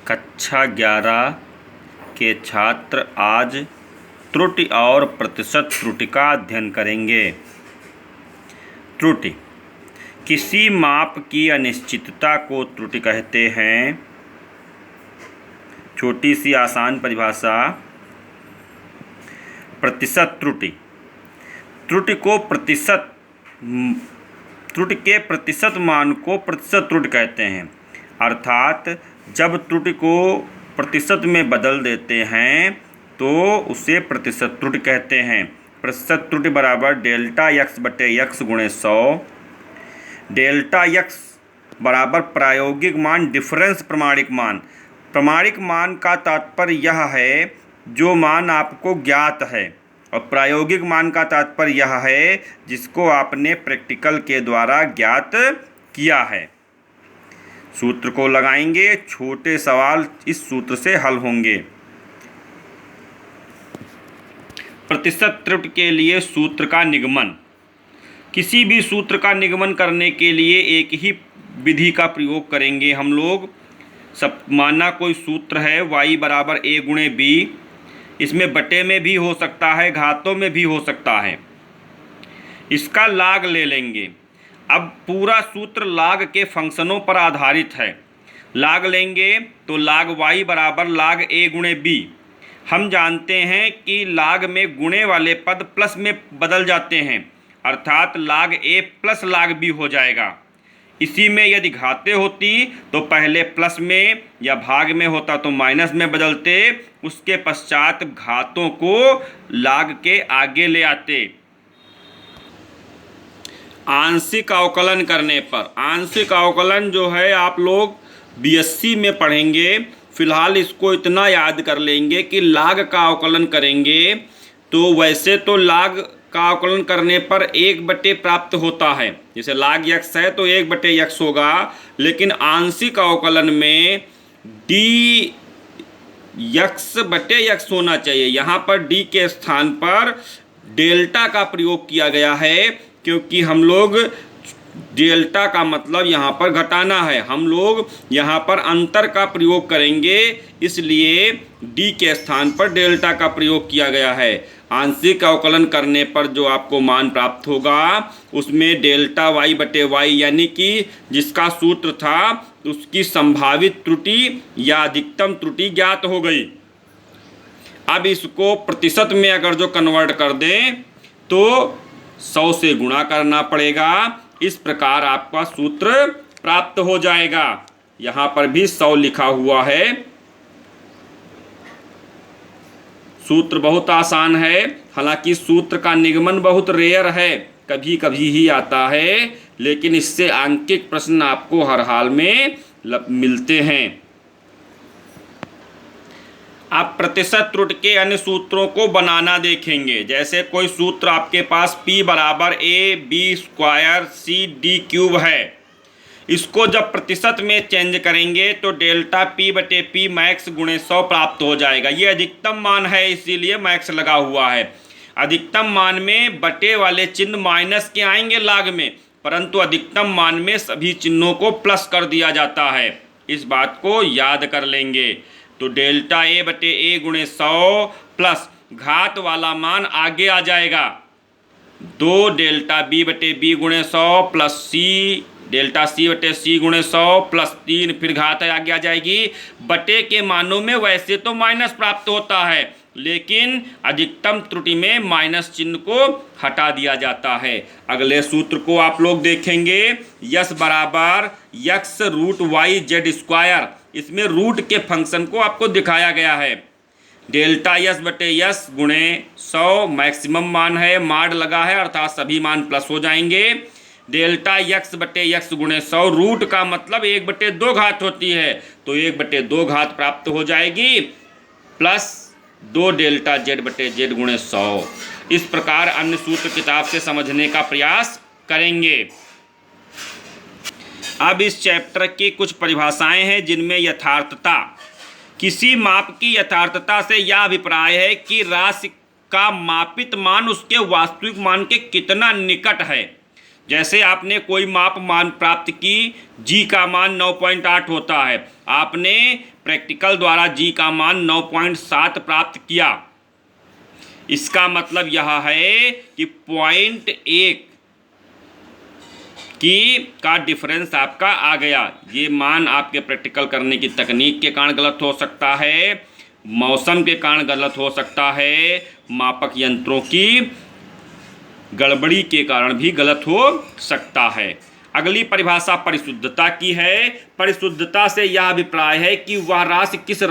कक्षा 11 के छात्र आज त्रुटि और प्रतिशत त्रुटि का अध्ययन करेंगे। त्रुटि किसी माप की अनिश्चितता को त्रुटि कहते हैं। छोटी सी आसान परिभाषा। प्रतिशत त्रुटि, त्रुटि के प्रतिशत मान को प्रतिशत त्रुटि कहते हैं। अर्थात जब त्रुटि को प्रतिशत में बदल देते हैं तो उसे प्रतिशत त्रुटि कहते हैं। प्रतिशत त्रुटि बराबर डेल्टा यक्स बटे यक्स गुणे 100। डेल्टा यक्स बराबर प्रायोगिक मान डिफरेंस प्रमाणिक मान। प्रमाणिक मान का तात्पर्य यह है जो मान आपको ज्ञात है, और प्रायोगिक मान का तात्पर्य यह है जिसको आपने प्रैक्टिकल के द्वारा ज्ञात किया है। सूत्र को लगाएंगे, छोटे सवाल इस सूत्र से हल होंगे। प्रतिशत त्रुटि के लिए सूत्र का निगमन। किसी भी सूत्र का निगमन करने के लिए एक ही विधि का प्रयोग करेंगे हम लोग। सब माना कोई सूत्र है y बराबर a गुणे b, इसमें बटे में भी हो सकता है, घातों में भी हो सकता है। इसका लाग ले लेंगे। अब पूरा सूत्र लाग के फंक्शनों पर आधारित है। लाग लेंगे तो लाग y बराबर लाग a गुणे b। हम जानते हैं कि लाग में गुणे वाले पद प्लस में बदल जाते हैं, अर्थात लाग a प्लस लाग b हो जाएगा। इसी में यदि घाते होती तो पहले प्लस में या भाग में होता तो माइनस में बदलते, उसके पश्चात घातों को लाग के आगे ले आते। आंशिक अवकलन करने पर, आंशिक अवकलन जो है आप लोग बीएससी में पढ़ेंगे। फिलहाल इसको इतना याद कर लेंगे कि लाग का अवकलन करेंगे तो वैसे तो लाग का अवकलन करने पर 1/, प्राप्त होता है। जैसे लाग यक्स है तो 1/x होगा, लेकिन आंशिक अवकलन में डी यक्स बटे यक्स होना चाहिए। यहाँ पर डी के स्थान पर डेल्टा का प्रयोग किया गया है, क्योंकि हम लोग डेल्टा का मतलब यहाँ पर घटाना है। हम लोग यहाँ पर अंतर का प्रयोग करेंगे, इसलिए डी के स्थान पर डेल्टा का प्रयोग किया गया है। आंशिक अवकलन करने पर जो आपको मान प्राप्त होगा उसमें डेल्टा y बटे y, यानी कि जिसका सूत्र था उसकी संभावित त्रुटि या अधिकतम त्रुटि ज्ञात हो गई। अब इसको प्रतिशत में अगर जो कन्वर्ट कर दें तो 100 से गुणा करना पड़ेगा। इस प्रकार आपका सूत्र प्राप्त हो जाएगा। यहाँ पर भी 100 लिखा हुआ है। सूत्र बहुत आसान है, हालांकि सूत्र का निगमन बहुत रेयर है, कभी कभी ही आता है, लेकिन इससे आंकिक प्रश्न आपको हर हाल में मिलते हैं। आप प्रतिशत त्रुटि के अन्य सूत्रों को बनाना देखेंगे। जैसे कोई सूत्र आपके पास p बराबर a b square c d cube है, इसको जब प्रतिशत में चेंज करेंगे तो डेल्टा p बटे p मैक्स गुणे 100 प्राप्त हो जाएगा। ये अधिकतम मान है, इसीलिए मैक्स लगा हुआ है। अधिकतम मान में बटे वाले चिन्ह माइनस के आएंगे लाग में, परंतु अधिकतम मान में सभी चिन्हों को प्लस कर दिया जाता है। इस बात को याद कर लेंगे। तो डेल्टा a बटे a गुणे 100 प्लस घात वाला मान आगे आ जाएगा। 2 डेल्टा b बटे b गुणे 100 प्लस c डेल्टा c बटे c गुणे 100 प्लस 3, फिर घात आगे आ जाएगी। बटे के मानों में वैसे तो माइनस प्राप्त होता है, लेकिन अधिकतम त्रुटि में माइनस चिन्ह को हटा दिया जाता है। अगले सूत्र को आप लोग देखेंगे। यस बराबर यक्स रूट वाई जेड स्क्वायर, इसमें रूट के फंक्शन को आपको दिखाया गया है। डेल्टा यस बटे यस गुणे 100 मैक्सिमम मान है, माड लगा है, अर्थात सभी मान प्लस हो जाएंगे। डेल्टा यक्स बटे यक्स गुणे 100, रूट का मतलब 1/2 घात होती है, तो 1/2 घात प्राप्त हो जाएगी, प्लस 2 डेल्टा जेड बटे जेड गुणे 100। इस प्रकार अन्य सूत्र किताब से समझने का प्रयास करेंगे। अब इस चैप्टर की कुछ परिभाषाएं हैं जिनमें यथार्थता। किसी माप की यथार्थता से यह अभिप्राय है कि राशि का मापित मान उसके वास्तविक मान के कितना निकट है। जैसे आपने कोई माप मान प्राप्त की, जी का मान 9.8 होता है, आपने प्रैक्टिकल द्वारा जी का मान 9.7 प्राप्त किया। इसका मतलब यह है कि 0.1 का डिफरेंस आपका आ गया। ये मान आपके प्रैक्टिकल करने की तकनीक के कारण गलत हो सकता है, मौसम के कारण गलत हो सकता है, मापक यंत्रों की गड़बड़ी के कारण भी गलत हो सकता है। अगली परिभाषा परिशुद्धता की है। परिशुद्धता से यह अभिप्राय है कि वह राशि किस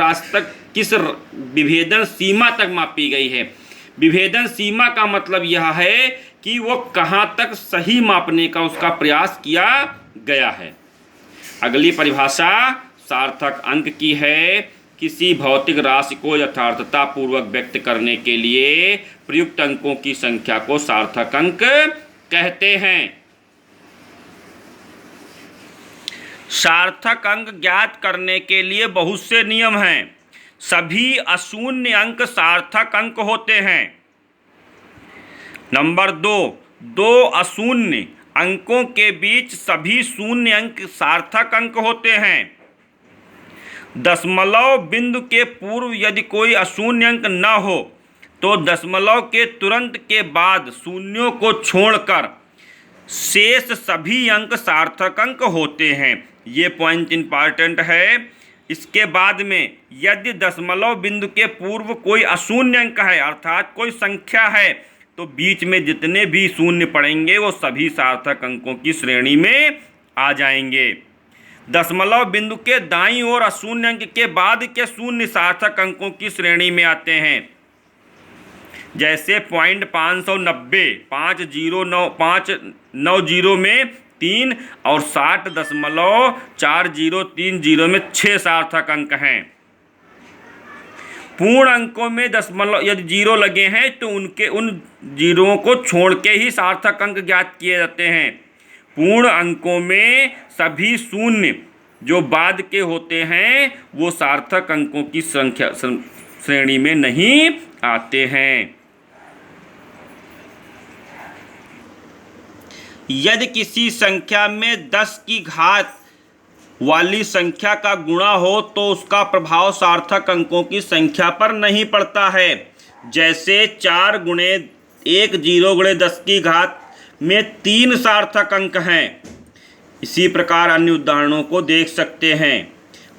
विभेदन सीमा तक मापी गई है। विभेदन सीमा का मतलब यह है कि वो कहाँ तक सही मापने का उसका प्रयास किया गया है। अगली परिभाषा सार्थक अंक की है। किसी भौतिक राशि को यथार्थता पूर्वक व्यक्त करने के लिए प्रयुक्त अंकों की संख्या को सार्थक अंक कहते हैं। सार्थक अंक ज्ञात करने के लिए बहुत से नियम हैं। सभी अशून्य अंक सार्थक अंक होते हैं। नंबर 2, दो अशून्य अंकों के बीच सभी शून्य अंक सार्थक अंक होते हैं। दशमलव बिंदु के पूर्व यदि कोई अशून्य अंक न हो तो दशमलव के तुरंत के बाद शून्यों को छोड़कर शेष सभी अंक सार्थक अंक होते हैं। ये पॉइंट इंपॉर्टेंट है। इसके बाद में यदि दशमलव बिंदु के पूर्व कोई अशून्य अंक है, अर्थात कोई संख्या है, तो बीच में जितने भी शून्य पड़ेंगे वो सभी सार्थक अंकों की श्रेणी में आ जाएंगे। दशमलव बिंदु के दाईं ओर अशून्य अंक के बाद के शून्य सार्थक अंकों की श्रेणी में आते हैं। जैसे 590, 590 में 3 और 60.4030 में 6 सार्थक अंक हैं। पूर्ण अंकों में दशमलव यदि जीरो लगे हैं तो उन जीरों को छोड़ के ही सार्थक अंक ज्ञात किए जाते हैं। पूर्ण अंकों में सभी शून्य जो बाद के होते हैं वो सार्थक अंकों की संख्या श्रेणी में नहीं आते हैं। यदि किसी संख्या में 10 की घात वाली संख्या का गुणा हो तो उसका प्रभाव सार्थक अंकों की संख्या पर नहीं पड़ता है। जैसे 4 गुणे 1 0 गुणे 10 की घात में 3 सार्थक अंक हैं। इसी प्रकार अन्य उदाहरणों को देख सकते हैं।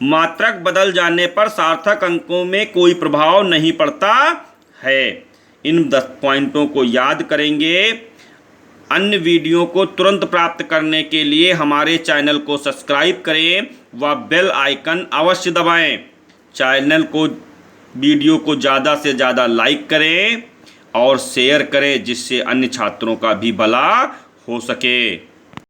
मात्रक बदल जाने पर सार्थक अंकों में कोई प्रभाव नहीं पड़ता है। इन 10 पॉइंटों को याद करेंगे। अन्य वीडियो को तुरंत प्राप्त करने के लिए हमारे चैनल को सब्सक्राइब करें व बेल आइकन अवश्य दबाएं। वीडियो को ज़्यादा से ज़्यादा लाइक करें और शेयर करें जिससे अन्य छात्रों का भी भला हो सके।